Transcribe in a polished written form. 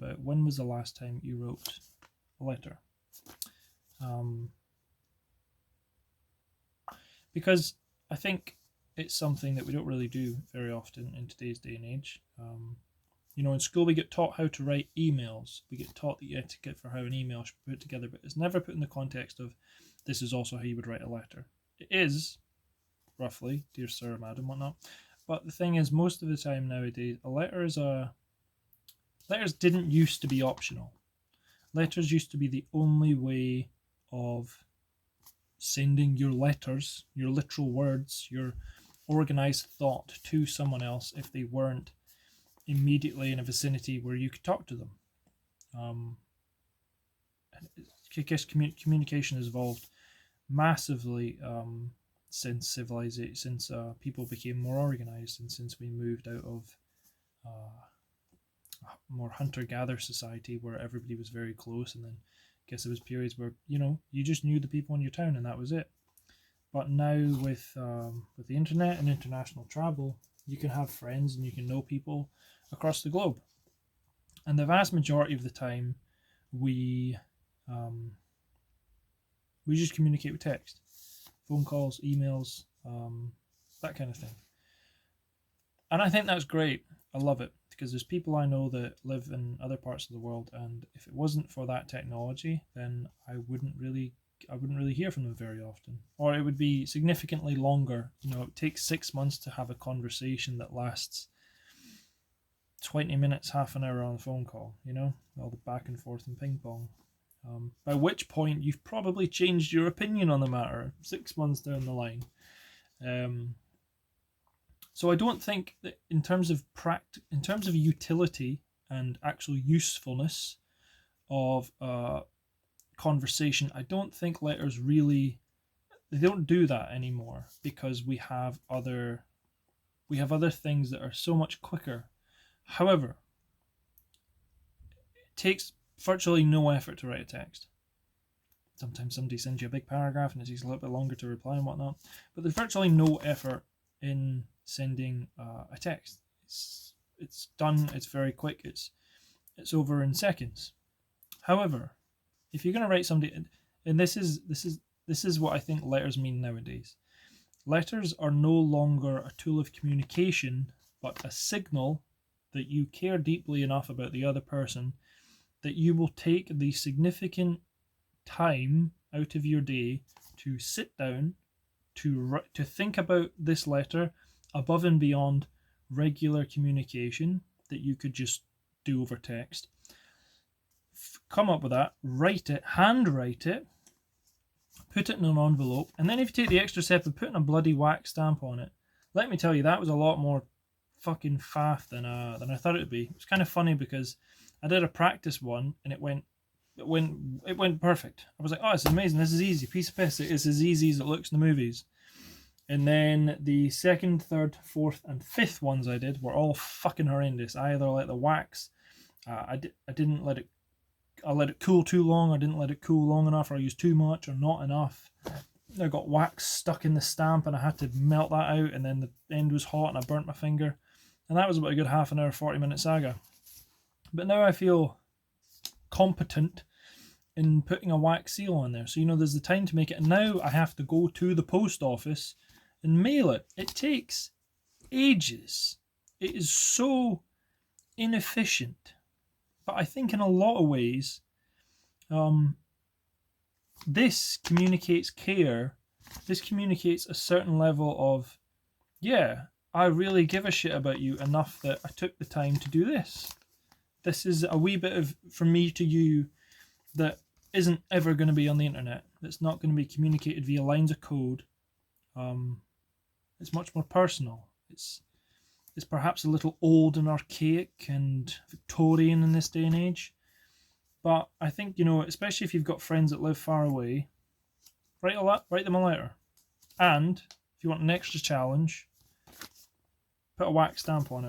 about when was the last time you wrote a letter. Because I think it's something that we don't really do very often in today's day and age. In school we get taught how to write emails. We get taught the etiquette for how an email should be put together, but it's never put in the context of this is also how you would write a letter. It is, roughly, dear sir, madam, whatnot. But the thing is, most of the time nowadays, letters didn't used to be optional. Letters used to be the only way of sending your letters, your literal words, your organized thought to someone else if they weren't immediately in a vicinity where you could talk to them. I guess communication has evolved massively since civilization, since people became more organized, and since we moved out of more hunter-gatherer society where everybody was very close, and then I guess there was periods where you just knew the people in your town and that was it. But now with the internet and international travel, you can have friends and you can know people across the globe. And the vast majority of the time, we just communicate with text, phone calls, emails, that kind of thing. And I think that's great. I love it, because there's people I know that live in other parts of the world, and if it wasn't for that technology, then I wouldn't really hear from them very often, or it would be significantly longer. It takes 6 months to have a conversation that lasts 20 minutes, half an hour on a phone call, all the back and forth and ping pong. By which point you've probably changed your opinion on the matter 6 months down the line. So I don't think that in terms of utility and actual usefulness of conversation, I don't think letters really, they don't do that anymore, because we have other things that are so much quicker. However, it takes virtually no effort to write a text. Sometimes somebody sends you a big paragraph and it takes a little bit longer to reply and whatnot, but there's virtually no effort in sending a text. It's done. It's very quick. It's over in seconds. However, if you're going to write somebody, and this is what I think letters mean nowadays. Letters are no longer a tool of communication, but a signal that you care deeply enough about the other person that you will take the significant time out of your day to sit down, to think about this letter above and beyond regular communication that you could just do over text. Come up with that, write it, handwrite it, put it in an envelope, and then if you take the extra step of putting a bloody wax stamp on it, let me tell you, that was a lot more fucking faff than I thought it would be. It was kind of funny because I did a practice one and it went perfect. I was like, oh, it's amazing, this is easy, piece of piss, it's as easy as it looks in the movies. And then the second, third, fourth, and fifth ones I did were all fucking horrendous. I either let the wax, I let it cool too long, I didn't let it cool long enough, or I used too much or not enough. I got wax stuck in the stamp and I had to melt that out, and then the end was hot and I burnt my finger. And that was about a good half an hour, 40-minute saga. But now I feel competent in putting a wax seal on there. So, there's the time to make it. And now I have to go to the post office and mail it. It takes ages. It is so inefficient. But I think in a lot of ways, this communicates care. This communicates a certain level of, yeah, I really give a shit about you enough that I took the time to do this. This is a wee bit of, from me to you, that isn't ever going to be on the internet. That's not going to be communicated via lines of code. It's much more personal. It's perhaps a little old and archaic and Victorian in this day and age. But I think, especially if you've got friends that live far away, write them a letter. And if you want an extra challenge, put a wax stamp on it.